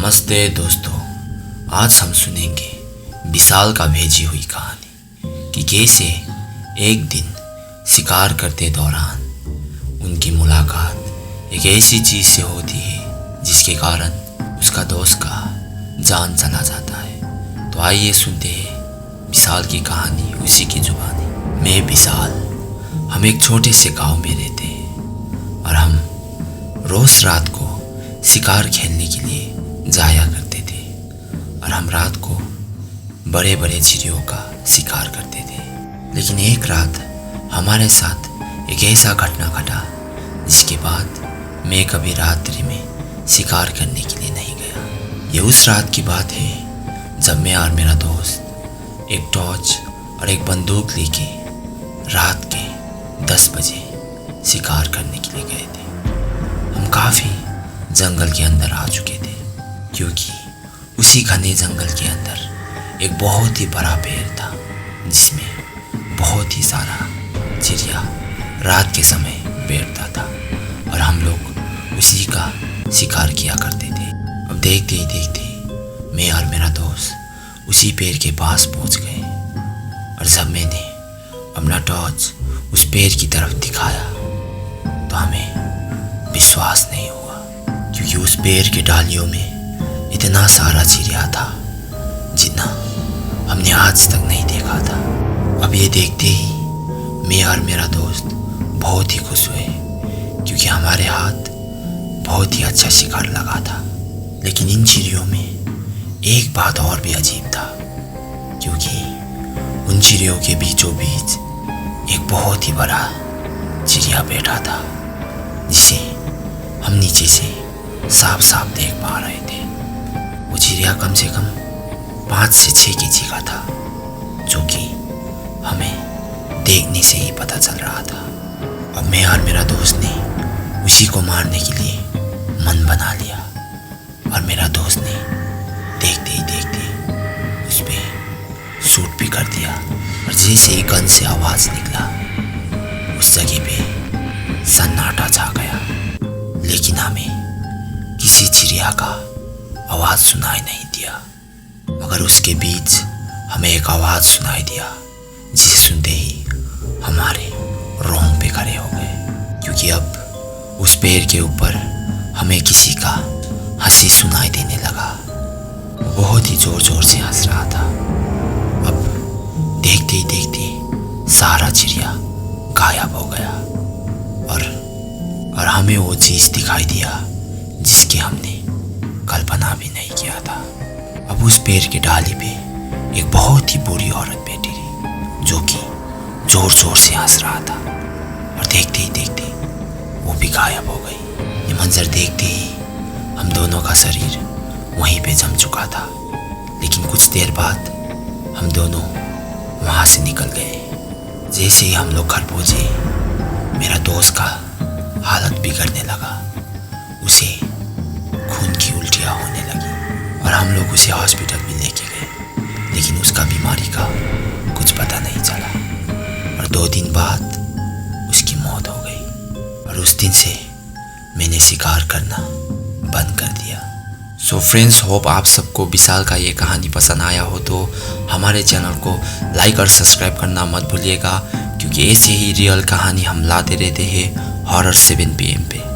नमस्ते दोस्तों, आज हम सुनेंगे विशाल का भेजी हुई कहानी कि कैसे एक दिन शिकार करते दौरान उनकी मुलाकात एक ऐसी चीज़ से होती है जिसके कारण उसका दोस्त का जान चला जाता है। तो आइए सुनते हैं विशाल की कहानी उसी की जुबानी। मैं विशाल, हम एक छोटे से गांव में रहते हैं और हम रोज़ रात को शिकार खेलने के लिए जाया करते थे और हम रात को बड़े बड़े चिड़ियों का शिकार करते थे। लेकिन एक रात हमारे साथ एक ऐसा घटना घटा जिसके बाद मैं कभी रात्रि में शिकार करने के लिए नहीं गया। ये उस रात की बात है जब मैं और मेरा दोस्त एक टॉर्च और एक बंदूक लेके रात के 10 बजे शिकार करने के लिए गए थे। हम काफ़ी जंगल के अंदर आ चुके थे क्योंकि उसी घने जंगल के अंदर एक बहुत ही बड़ा पेड़ था जिसमें बहुत ही सारा चिड़िया रात के समय बैठता था और हम लोग उसी का शिकार किया करते थे। अब देखते ही देखते मैं और मेरा दोस्त उसी पेड़ के पास पहुंच गए और जब मैंने अपना टॉर्च उस पेड़ की तरफ दिखाया तो हमें विश्वास नहीं हुआ क्योंकि उस पेड़ के डालियों में इतना सारा चिड़िया था जितना हमने आज तक नहीं देखा था। अब ये देखते ही मैं और मेरा दोस्त बहुत ही खुश हुए क्योंकि हमारे हाथ बहुत ही अच्छा शिकार लगा था। लेकिन इन चिड़ियों में एक बात और भी अजीब था क्योंकि उन चिड़ियों के बीचों बीच एक बहुत ही बड़ा चिड़िया बैठा था जिसे हम नीचे से साफ साफ देख पा रहे थे। वो चिड़िया कम से कम 5 से 6 केजी का था जो कि हमें देखने से ही पता चल रहा था। अब मैं और मेरा दोस्त ने उसी को मारने के लिए मन बना लिया और मेरा दोस्त ने देखते ही देखते उस पर शूट भी कर दिया और जैसे ही गन से आवाज़ निकला उस जगह पे सन्नाटा छा गया। लेकिन हमें किसी चिड़िया का आवाज़ सुनाई नहीं दिया मगर उसके बीच हमें एक आवाज़ सुनाई दिया जिसे सुनते ही हमारे रोंग पे खड़े हो गए क्योंकि अब उस पेड़ के ऊपर हमें किसी का हंसी सुनाई देने लगा। वो बहुत ही ज़ोर ज़ोर से हंस रहा था। अब देखते ही देखते सारा चिड़िया गायब हो गया और हमें वो चीज़ दिखाई दिया जिसकी हमने कल्पना भी नहीं किया था। अब उस पेड़ की डाली पे एक बहुत ही बुरी औरत बैठी थी जो कि जोर जोर से हंस रहा था और देखते ही देखते वो भी गायब हो गई। ये मंजर देखते ही हम दोनों का शरीर वहीं पे जम चुका था। लेकिन कुछ देर बाद हम दोनों वहाँ से निकल गए। जैसे ही हम लोग घर पहुँचे मेरा दोस्त का हालत बिगड़ने लगा। उसे खून की उल्टियाँ होने लगी और हम लोग उसे हॉस्पिटल में लेके गए लेकिन उसका बीमारी का कुछ पता नहीं चला और 2 दिन बाद उसकी मौत हो गई और उस दिन से मैंने शिकार करना बंद कर दिया। सो फ्रेंड्स, होप आप सबको विशाल का ये कहानी पसंद आया हो तो हमारे चैनल को लाइक और सब्सक्राइब करना मत भूलिएगा क्योंकि ऐसे ही रियल कहानी हम लाते रहते हैं हॉरर 7 PM पे।